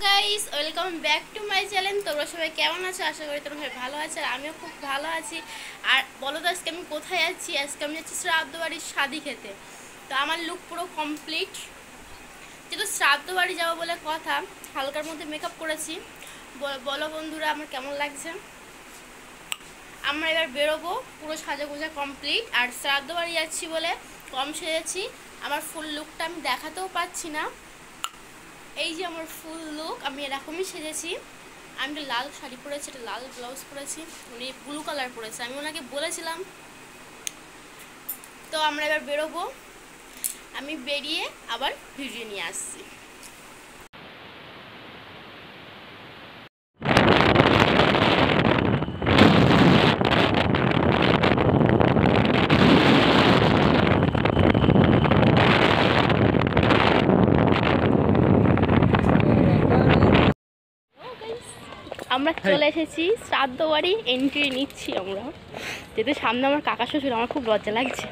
Guys, welcome back to my channel. তোমরা সবাই কেমন আছো? আশা করি তোমরা সবাই ভালো আছো, আর আমিও খুব ভালো আছি। আর বলো তো আজকে আমি কোথায় যাচ্ছি? আজকে আমি যাচ্ছি শ্রাদ্ধ বাড়ির শাদি খেতে। তো আমার লুক পুরো কমপ্লিট, যেহেতু শ্রাদ্ধ বাড়ি যাবো বলে কথা। হালকার মধ্যে মেকআপ করেছি। বলো বন্ধুরা আমার কেমন লাগছে? আমরা এবার বেরোবো, পুরো সাজাগোজা কমপ্লিট। আর শ্রাদ্ধ বাড়ি যাচ্ছি বলে কম সেজেছি, আমার ফুল লুকটা আমি দেখাতেও পাচ্ছি না। এই যে আমার ফুল লুক, আমি এরকমই সেজেছি। আমি একটা লাল শাড়ি পরেছি, একটা লাল ব্লাউজ পরেছি, উনি ব্লু কালার পরেছে, আমি ওনাকে বলেছিলাম। তো আমরা এবার বেরোবো, আমি বেরিয়ে আবার ভিডিও নিয়ে আসছি। আমরা চলে এসেছি শ্রাদ্ধ বাড়ি, এন্ট্রি নিচ্ছি আমরা। যেহেতু সামনে আমার কাকা শ্বশুর, আমার খুব লজ্জা লাগছে।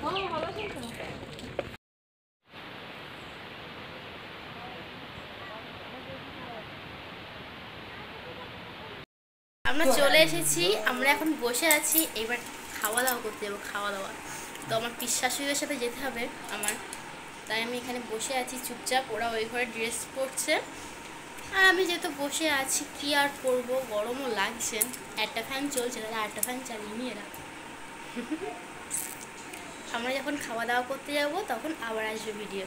আমরা চলে এসেছি, আমরা এখন বসে আছি। এবার খাওয়া দাওয়া করতে যাবো, খাওয়া দাওয়া। তো আমার পিসশাশুড়িদের সাথে যেতে হবে আমার, তাই আমি এখানে বসে আছি চুপচাপ। ওরা ওই ঘরে ড্রেস পরছে, আর আমি যেহেতু বসে আছি কি আর করবো, গরমও লাগছে। একটা ফ্যান চলছে, তাহলে আরেকটা ফ্যান চালিয়ে নিয়ে এরা। আমরা যখন খাওয়া দাওয়া করতে যাব তখন আবার আসবে ভিডিও।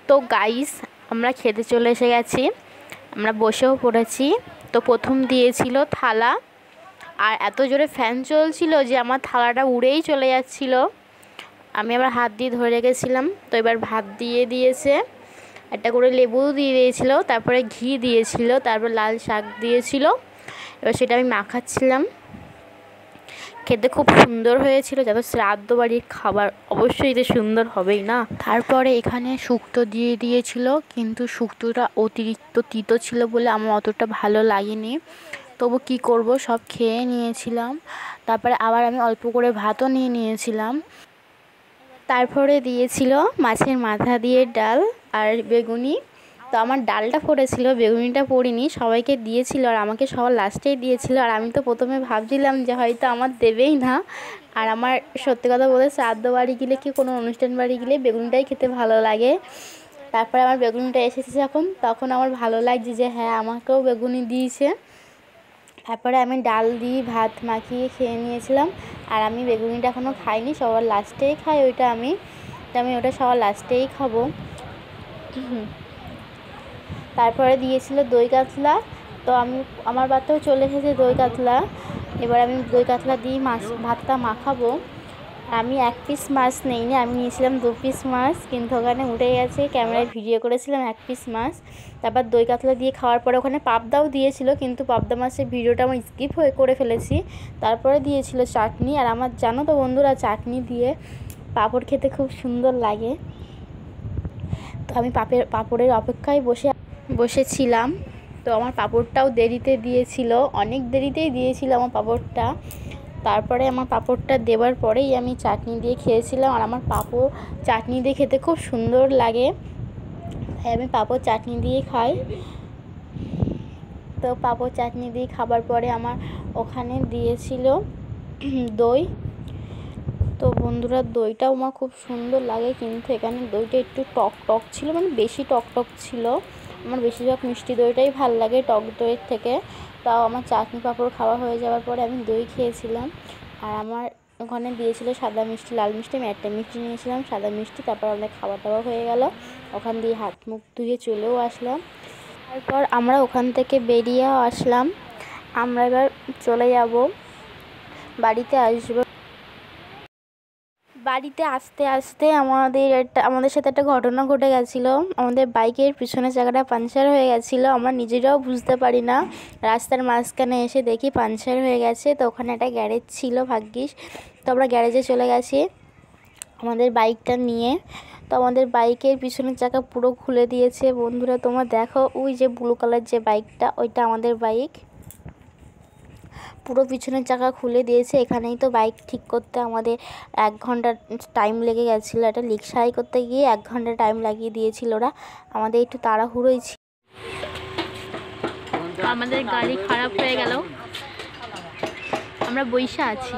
তো গাইস, আমরা খেতে চলে এসে গেছি, আমরা বসেও পড়েছি। তো প্রথম দিয়েছিল থালা, আর এত জোরে ফ্যান চলছিল যে আমার থালাটা উড়েই চলে যাচ্ছিল। আমি আবার হাত দিয়ে ধরে রেখেছিলাম। তো এবার ভাত দিয়ে দিয়েছে, একটা করে লেবু দিয়ে দিয়েছিল, তারপরে ঘি দিয়েছিল, তারপর লাল শাক দিয়েছিল। এবার সেটা আমি মাখাচ্ছিলাম। খেতে খুব সুন্দর হয়েছিল, যত শ্রাদ্ধ বাড়ির খাবার অবশ্যই তো সুন্দর হবেই না। তারপরে এখানে শুক্তো দিয়ে দিয়েছিল, কিন্তু শুক্তোটা অতিরিক্ত তিতো ছিল বলে আমার অতটা ভালো লাগেনি। তবু কি করব, সব খেয়ে নিয়েছিলাম। তারপরে আবার আমি অল্প করে ভাতও নিয়ে নিয়েছিলাম। তারপরে দিয়েছিল মাছের মাথা দিয়ে ডাল আর বেগুনি। তো আমার ডালটা পড়েছিল, বেগুনিটা পড়িনি, সবাইকে দিয়েছিল, আর আমাকে সবার লাস্টেই দিয়েছিল। আর আমি তো প্রথমে ভাবছিলাম যে হয়তো আমার দেবেই না। আর আমার সত্যি কথা বলে শ্রাদ্ধ বাড়ি গেলে কি কোনো অনুষ্ঠান বাড়ি গেলে বেগুনিটাই খেতে ভালো লাগে। তারপরে আমার বেগুনিটা এসেছে যখন, তখন আমার ভালো লাগছে যে হ্যাঁ আমাকেও বেগুনি দিয়েছে। তারপরে আমি ডাল দিয়ে ভাত মাখিয়ে খেয়ে নিয়েছিলাম। আর আমি বেগুনিটা এখনও খাইনি, সবার লাস্টেই খাই ওইটা আমি। তো আমি ওটা সবার লাস্টেই খাবো। তারপরে দিয়েছিল দই কাতলা। তো আমার বাড়িতেও চলে এসেছে দই কাতলা। এবার আমি দই কাতলা দিয়ে ভাতটা মাখাবো। আমি 1 পিস মাছ নিইনি, আমি নিয়েছিলাম 2 পিস মাছ, কিন্তু ওখানে উঠে গেছে, ক্যামেরায় ভিডিও করেছিলাম 1 পিস মাছ। তারপর দই কাতলা দিয়ে খাওয়ার পরে ওখানে পাবদাও দিয়েছিল, কিন্তু পাবদা মাছের ভিডিওটা আমার স্কিপ করে ফেলেছি। তারপরে দিয়েছিল চাটনি, আর আমার জানো তো বন্ধুরা, চাটনি দিয়ে পাঁপড় খেতে খুব সুন্দর লাগে। তো আমি পাঁপড়ের অপেক্ষায় বসেছিলাম। তো আমার পাঁপড়টাও দেরিতে দিয়েছিল, অনেক দেরিতেই দিয়েছিল আমার পাঁপড়টা। তারপরে আমার পাঁপড়টা দেওয়ার পরেই আমি চাটনি দিয়ে খেয়েছিলাম। আর আমার পাঁপড় চাটনি দিয়ে খেতে খুব সুন্দর লাগে, তাই আমি পাঁপড় চাটনি দিয়ে খাই। তো পাঁপড় চাটনি দিয়ে খাবার পরে আমার ওখানে দিয়েছিল দই। তো বন্ধুরা, দইটাও আমার খুব সুন্দর লাগে, কিন্তু এখানে দইটা একটু টক টক ছিল, মানে বেশি টক টক ছিল। আমার বেশিরভাগ মিষ্টি দইটাই ভাল লাগে টক দইয়ের থেকে। তাও আমার চাটনি পাঁপড় খাওয়া হয়ে যাওয়ার পরে আমি দই খেয়েছিলাম। আর আমার ওখানে দিয়েছিল সাদা মিষ্টি, লাল মিষ্টি, আমি একটা মিষ্টি নিয়েছিলাম, সাদা মিষ্টি। তারপর আমাদের খাওয়া দাওয়া হয়ে গেল, ওখান দিয়ে হাত মুখ ধুয়ে চলেও আসলাম। তারপর আমরা ওখান থেকে বেরিয়েও আসলাম। আমরা এবার চলে যাব, বাড়িতে আসবো। বাড়িতে আসতে আসতে আমাদের সাথে একটা ঘটনা ঘটে গেছিলো। আমাদের বাইকের পিছনের চাকাটা পাংচার হয়ে গেছিলো, আমরা নিজেরাও বুঝতে পারি না। রাস্তার মাঝখানে এসে দেখি পাংচার হয়ে গেছে। তো ওখানে একটা গ্যারেজ ছিল ভাগ্যিস। তো আমরা গ্যারেজে চলে গেছি আমাদের বাইকটা নিয়ে। তো আমাদের বাইকের পিছনের চাকা পুরো খুলে দিয়েছে। বন্ধুরা তোমরা দেখো, ওই যে ব্লু কালার যে বাইকটা, ওইটা আমাদের বাইক। পুরো পিছনের চাকা খুলে দিয়েছে। এখানেই তো বাইক ঠিক করতে আমাদের 1 ঘন্টা টাইম লেগে গেছিলো। এটা লিক সারাই করতে গিয়ে 1 ঘন্টা টাইম লাগিয়ে দিয়েছিল ওরা, আমাদের একটু তাড়াহুড়োই ছিল। আমাদের গাড়ি খারাপ হয়ে গেল, আমরা বইসা আছি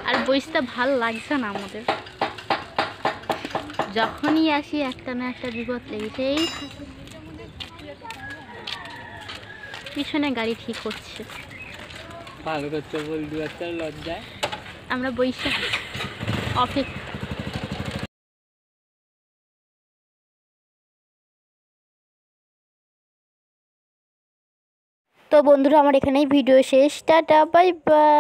আর বইসতে ভাল লাগছে না আমাদের। যখনই আসি একটা না একটা বিপদ লেগেছেই থাকে। পিছনে গাড়ি ঠিক হচ্ছে, ভালো করতে বলবি একটা লজ্জায়। আমরা বইসা আছি অপেক্ষা। তো বন্ধুরা, আমার এখানেই ভিডিও শেষ। Tata, bye bye.